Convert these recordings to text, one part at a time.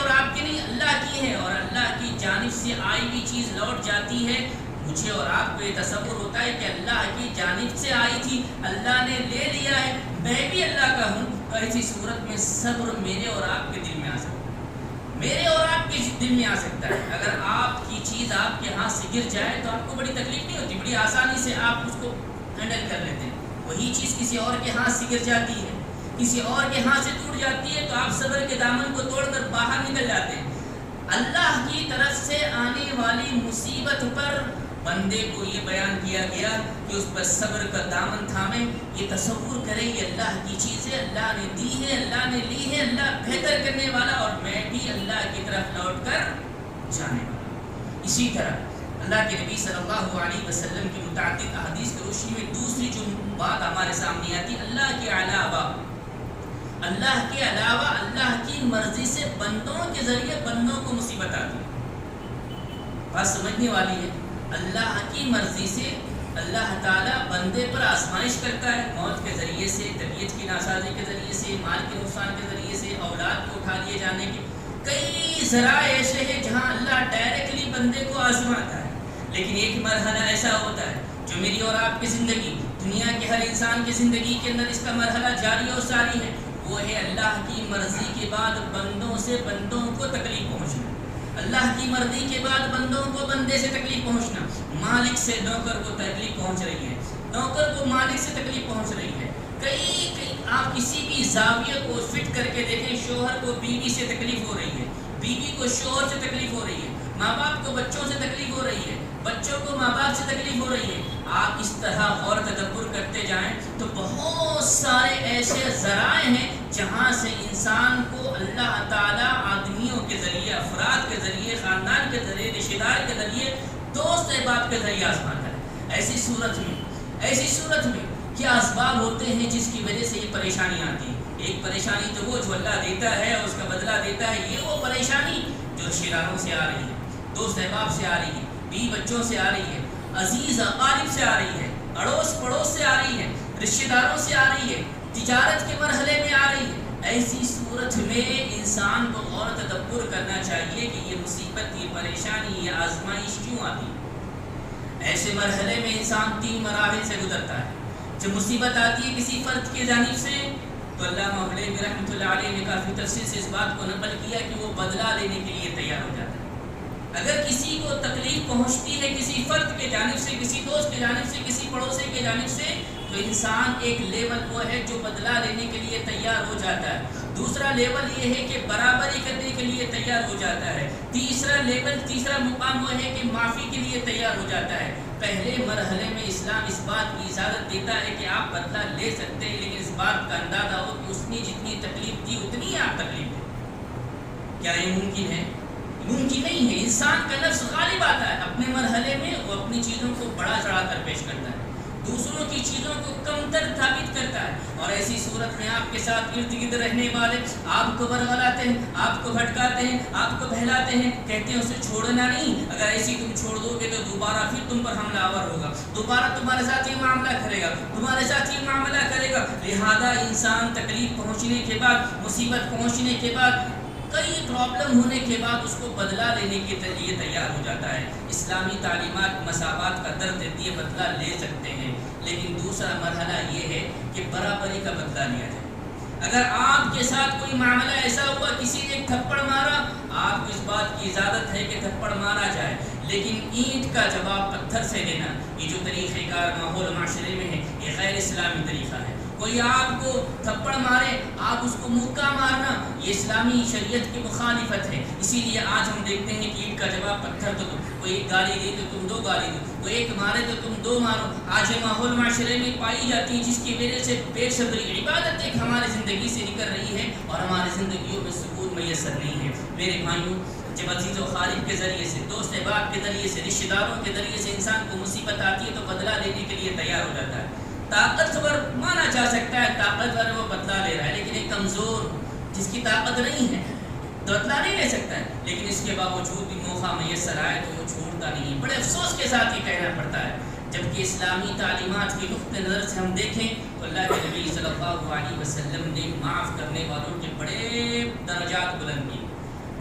اور آپ کی نہیں اللہ کی ہے، اور اللہ کی جانب سے آئی ہوئی چیز لوٹ جاتی ہے، مجھے اور آپ کو یہ تصور ہوتا ہے کہ اللہ کی جانب سے آئی تھی، اللہ نے لے لیا ہے، میں بھی اللہ کا ہوں، تو ایسی صورت میں صبر میرے اور آپ کے دل میں آ سکتا ہے، میرے اور آپ کے دل میں آ سکتا ہے۔ اگر آپ کی چیز آپ کے ہاتھ سے گر جائے تو آپ کو بڑی تکلیف نہیں ہوتی، بڑی آسانی سے آپ اس کو ہینڈل کر لیتے ہیں۔ وہی چیز کسی اور کے ہاتھ سے گر جاتی ہے، کسی اور کے ہاتھ سے ٹوٹ جاتی ہے، تو آپ صبر کے دامن کو توڑ کر باہر نکل جاتے ہیں۔ اللہ کی طرف سے آنے والی مصیبت پر بندے کو یہ بیان کیا گیا کہ اس پر صبر کا دامن تھامے، یہ تصور کرے یہ اللہ کی چیز ہے، اللہ نے دی ہے، اللہ نے لی ہے، اللہ بہتر کرنے والا، اور میں بھی اللہ کی طرف لوٹ کر جانے والا۔ اسی طرح اللہ کے نبی صلی اللہ علیہ وسلم کی متعدد احادیث کی روشنی میں دوسری جو بات ہمارے سامنے آتی، اللہ کے علاوہ اللہ کی مرضی سے بندوں کے ذریعے بندوں کو مصیبت آتی ہے۔ بات سمجھنے والی ہے، اللہ کی مرضی سے اللہ تعالیٰ بندے پر آزمائش کرتا ہے، موت کے ذریعے سے، طبیعت کی ناسازی کے ذریعے سے، مال کے نقصان کے ذریعے سے، اولاد کو اٹھا لیے جانے کے کئی ذرائع ایسے ہیں جہاں اللہ ڈائریکٹلی بندے کو آزماتا ہے۔ لیکن ایک مرحلہ ایسا ہوتا ہے جو میری اور آپ کی زندگی، دنیا کے ہر انسان کی زندگی کے اندر اس کا مرحلہ جاری اور ساری ہے، وہ ہے اللہ کی مرضی کے بعد بندوں سے بندوں کو تکلیف پہنچنا، اللہ کی مرضی کے بعد بندوں کو بندے سے تکلیف پہنچنا، مالک سے نوکر کو تکلیف پہنچ رہی ہے، نوکر کو مالک سے تکلیف پہنچ رہی ہے۔ کئی آپ کسی بھی زاویے کو فٹ کر کے دیکھیں، شوہر کو بیوی سے تکلیف ہو رہی ہے، بیوی کو شوہر سے تکلیف ہو رہی ہے، ماں باپ کو بچوں سے تکلیف ہو رہی ہے، بچوں کو ماں باپ سے تکلیف ہو رہی ہے۔ آپ اس طرح غور تدبر کرتے جائیں تو بہت سارے ایسے ذرائع ہیں جہاں سے انسان کو اللہ تعالیٰ آدمیوں کے ذریعے، افراد کے ذریعے، خاندان کے ذریعے، رشتہ دار کے ذریعے، دوست احباب کے ذریعے آزماتا ہے۔ ایسی صورت میں کیا اسباب ہوتے ہیں جس کی وجہ سے یہ پریشانی آتی ہے؟ ایک پریشانی تو وہ جو اللہ دیتا ہے اور اس کا بدلہ دیتا ہے، یہ وہ پریشانی جو رشتہ داروں سے آ رہی ہے، دوست احباب سے آ رہی ہے، بیوی بچوں سے آ رہی ہے، عزیز اقارب سے آ رہی ہے، اڑوس پڑوس سے آ رہی ہے، رشتہ داروں سے آ رہی ہے، تجارت کے مرحلے میں آ رہی ہے۔ ایسی صورت میں انسان کو غور تدبر کرنا چاہیے کہ یہ مصیبت، یہ پریشانی، یہ آزمائش کیوں آتی ہے۔ ایسے مرحلے میں انسان 3 مراحل سے گزرتا ہے۔ جب مصیبت آتی ہے کسی فرد کی جانب سے تو علامہ حلیمی رحمۃ اللہ علیہ نے کافی تفصیل سے اس بات کو نقل کیا کہ وہ بدلہ لینے کے لیے تیار ہو جاتا ہے۔ اگر کسی کو تکلیف پہنچتی ہے کسی فرد کے جانب سے، کسی دوست کے جانب سے، کسی پڑوسی کے جانب سے، تو انسان ایک لیول وہ ہے جو بدلہ لینے کے لیے تیار ہو جاتا ہے۔ دوسرا لیول یہ ہے کہ برابری کرنے کے لیے تیار ہو جاتا ہے۔ تیسرا مقام وہ ہے کہ معافی کے لیے تیار ہو جاتا ہے۔ پہلے مرحلے میں اسلام اس بات کی اجازت دیتا ہے کہ آپ بدلہ لے سکتے ہیں، لیکن اس بات کا اندازہ ہو کہ اس نے جتنی تکلیف دی اتنی آپ تکلیف دیں۔ کیا یہ ممکن ہے؟ ممکن نہیں ہے۔ انسان کا نفس غالب آتا ہے، اپنے مرحلے میں وہ اپنی چیزوں کو بڑا چڑھا کر پیش کرتا ہے، دوسروں کی چیزوں کو کمتر ثابت کرتا ہے، اور ایسی صورت میں آپ کے ساتھ ارد گرد رہنے والے آپ کو برگلاتے ہیں، آپ کو بھٹکاتے ہیں، آپ کو بہلاتے ہیں، کہتے ہیں اسے چھوڑنا نہیں، اگر ایسی تم چھوڑ دو گے تو دوبارہ پھر تم پر حملہ آور ہوگا، دوبارہ تمہارے ساتھ یہ معاملہ کرے گا، تمہارے ساتھ یہ معاملہ کرے گا۔ لہذا انسان تکلیف پہنچنے کے بعد، مصیبت پہنچنے کے بعد، کئی پرابلم ہونے کے بعد اس کو بدلہ لینے کے لیے تیار ہو جاتا ہے۔ اسلامی تعلیمات مساوات کا درد دیتی ہے، بدلہ لے سکتے ہیں، لیکن دوسرا مرحلہ یہ ہے کہ برابری کا بدلہ لیا جائے۔ اگر آپ کے ساتھ کوئی معاملہ ایسا ہوا، کسی نے ایک تھپڑ مارا، آپ کو اس بات کی اجازت ہے کہ تھپڑ مارا جائے، لیکن اینٹ کا جواب پتھر سے دینا، یہ جو طریقہ کار ماحول معاشرے میں ہے، یہ غیر اسلامی طریقہ ہے۔ کوئی آپ کو تھپڑ مارے، آپ اس کو مکہ مارنا، یہ اسلامی شریعت کی مخالفت ہے۔ اسی لیے آج ہم دیکھتے ہیں کہ اینٹ کا جواب پتھر تو دو، کوئی ایک گالی دی تو تم 2 گالی دو، کوئی ایک مارے تو تم 2 مارو۔ آج یہ ماحول معاشرے میں پائی جاتی ہے، جس کی وجہ سے بے صبری عبادت ایک ہماری زندگی سے نکل رہی ہے اور ہماری زندگیوں میں سکون میسر نہیں ہے۔ میرے بھائیوں، جب عزیز و خالد کے ذریعے سے، دوست احباب کے ذریعے سے، رشتہ داروں کے ذریعے سے انسان کو مصیبت آتی ہے تو بدلہ لینے کے لیے تیار ہو جاتا ہے۔ طاقتور مانا جا سکتا ہے، طاقتور وہ بدلہ لے رہا ہے، لیکن ایک کمزور جس کی طاقت نہیں ہے بدلہ نہیں لے سکتا ہے، لیکن اس کے باوجود بھی موقع میسر آئے تو وہ چھوڑتا نہیں۔ بڑے افسوس کے ساتھ یہ کہنا پڑتا ہے، جبکہ اسلامی تعلیمات کے نقطۂ نظر سے ہم دیکھیں تو اللہ کے نبی صلی اللہ علیہ وسلم نے معاف کرنے والوں کے بڑے درجات بلند کیے،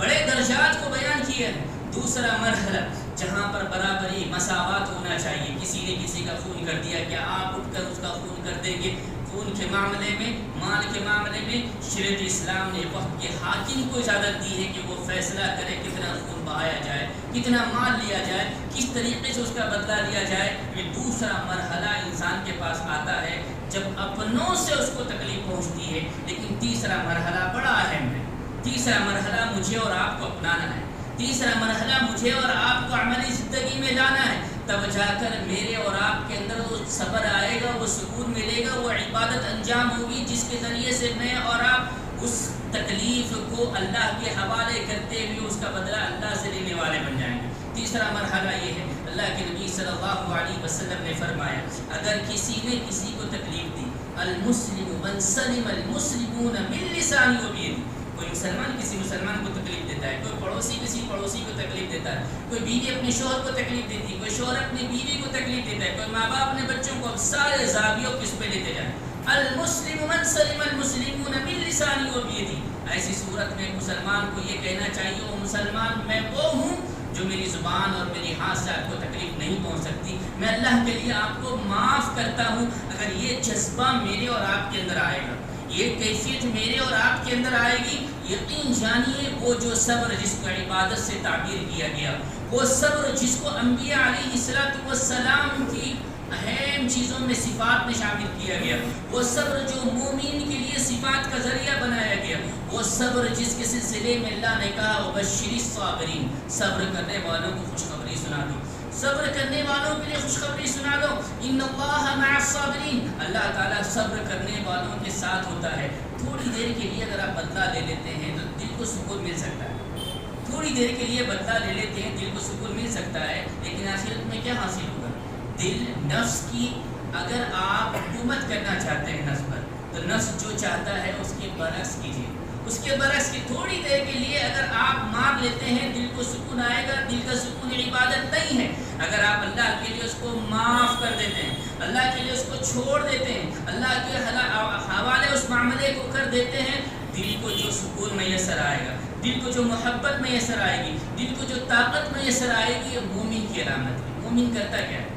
بڑے درجات کو بیان کیا ہے۔ دوسرا مرحلہ جہاں پر برابری مساوات ہونا چاہیے، کسی نے کسی کا خون کر دیا، کیا آپ اٹھ کر اس کا خون کر دیں گے؟ خون کے معاملے میں، مال کے معاملے میں شریعت اسلام نے وقت کے حاکم کو اجازت دی ہے کہ وہ فیصلہ کرے کتنا خون بہایا جائے، کتنا مال لیا جائے، کس طریقے سے اس کا بدلہ لیا جائے۔ یہ دوسرا مرحلہ انسان کے پاس آتا ہے جب اپنوں سے اس کو تکلیف پہنچتی ہے۔ لیکن تیسرا مرحلہ بڑا اہم ہے۔ تیسرا مرحلہ مجھے اور آپ کو اپنانا ہے، تیسرا مرحلہ مجھے اور آپ کو عملی زندگی میں لانا ہے، تب جا کر میرے اور آپ کے اندر وہ صبر آئے گا، وہ سکون ملے گا، وہ عبادت انجام ہوگی جس کے ذریعے سے میں اور آپ اس تکلیف کو اللہ کے حوالے کرتے ہوئے اس کا بدلہ اللہ سے لینے والے بن جائیں گے۔ تیسرا مرحلہ یہ ہے، اللہ کے نبی صلی اللہ علیہ وسلم نے فرمایا اگر کسی نے کسی کو تکلیف دی، المسلم من سلم المسلمون من لسانه وبيده، کوئی مسلمان کسی مسلمان کو تکلیف دیتا ہے، کوئی پڑوسی کسی پڑوسی کو تکلیف دیتا ہے، کوئی بیوی اپنے شوہر کو تکلیف دیتی ہے، کوئی شوہر اپنی بیوی کو تکلیف دیتا ہے، کوئی ماں باپ اپنے بچوں کو، اب سارے زاویوں کس پہ لیتے جائیں، المسلم من سلم المسلمون من لسانه وبيده۔ ایسی صورت میں مسلمان کو یہ کہنا چاہیے وہ مسلمان میں وہ ہوں جو میری زبان اور میری ہاتھ سے آپ کو تکلیف نہیں پہنچ سکتی، میں اللہ کے لیے آپ کو معاف کرتا ہوں۔ اگر یہ جذبہ میرے اور آپ کے اندر آئے گا، یہ کیفیت میرے اور آپ کے اندر آئے گی، یقین جانیے وہ جو صبر جس کو عبادت سے تعبیر کیا گیا، وہ صبر جس کو انبیاء علیہ السلام کی اہم چیزوں میں صفات میں شامل کیا گیا، وہ صبر جو مومن کے لیے صفات کا ذریعہ بنایا گیا، وہ صبر جس کے سلسلے میں اللہ نے کہا وبشر الصابرین، صبر کرنے والوں کو خوشخبری سنا دو، صبر کرنے والوں کے لیے خوشخبری سنا دو، ان اللہ مع الصابرین، اللہ تعالیٰ صبر کرنے والوں کے ساتھ ہوتا ہے۔ تھوڑی دیر کے لیے اگر آپ بدلہ لے لیتے ہیں تو دل کو سکون مل سکتا ہے، تھوڑی دیر کے لیے بدلہ لے لیتے ہیں دل کو سکون مل سکتا ہے، لیکن آخرت میں کیا حاصل ہوگا؟ دل نفس کی اگر آپ حکومت کرنا چاہتے ہیں نفس پر، تو نفس جو چاہتا ہے اس کے برعکس کیجیے، اس کے برعکس کی تھوڑی دیر کے لیے اگر آپ مان لیتے ہیں دل کو سکون آئے گا۔ دل کا سکون عبادت نہیں ہے، اگر آپ اللہ کے لیے اس کو معاف کر دیتے ہیں، اللہ کے لیے اس کو چھوڑ دیتے ہیں، اللہ کے حوالے اس معاملے کو کر دیتے ہیں، دل کو جو سکون میسر آئے گا، دل کو جو محبت میسر آئے گی، دل کو جو طاقت میسر آئے گی، یہ مومن کی علامت ہے۔ مومن کرتا کیا ہے؟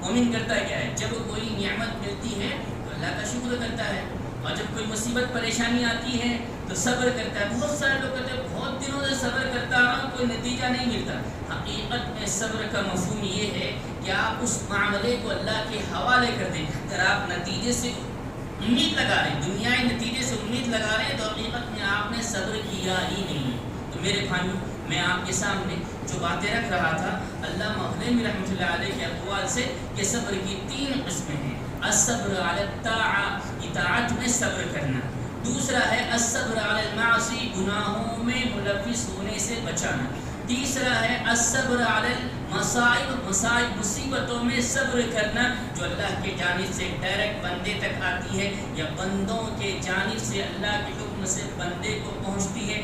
مومن کرتا کیا ہے؟ جب کوئی نعمت ملتی ہے تو اللہ کا شکر کرتا ہے، اور جب کوئی مصیبت پریشانی آتی ہے تو صبر کرتا ہے۔ بہت سارے لوگ کہتے ہیں بہت دنوں سے صبر کرتا رہا ہوں کوئی نتیجہ نہیں ملتا۔ حقیقت میں صبر کا مفہوم یہ ہے کہ آپ اس معاملے کو اللہ کے حوالے کر دیں۔ اگر آپ نتیجے سے امید لگا رہے ہیں، دنیائی نتیجے سے امید لگا رہے ہیں، تو حقیقت میں آپ نے صبر کیا ہی نہیں ہے۔ تو میرے بھائیوں، میں آپ کے سامنے جو باتیں رکھ رہا تھا علامہ حلمی رحمۃ اللہ علیہ کے اقوال سے کہ صبر کی 3 قسمیں ہیں۔ الصبر علی الطاعہ، اطاعت میں صبر کرنا، دوسرا ہے الصبر علی المعاصی، گناہوں میں ملوث ہونے سے بچانا، تیسرا ہے الصبر علی المصائب، مصیبتوں میں صبر کرنا جو اللہ کے جانب سے ڈائریکٹ بندے تک آتی ہے یا بندوں کے جانب سے اللہ کے حکم سے بندے کو پہنچتی ہے۔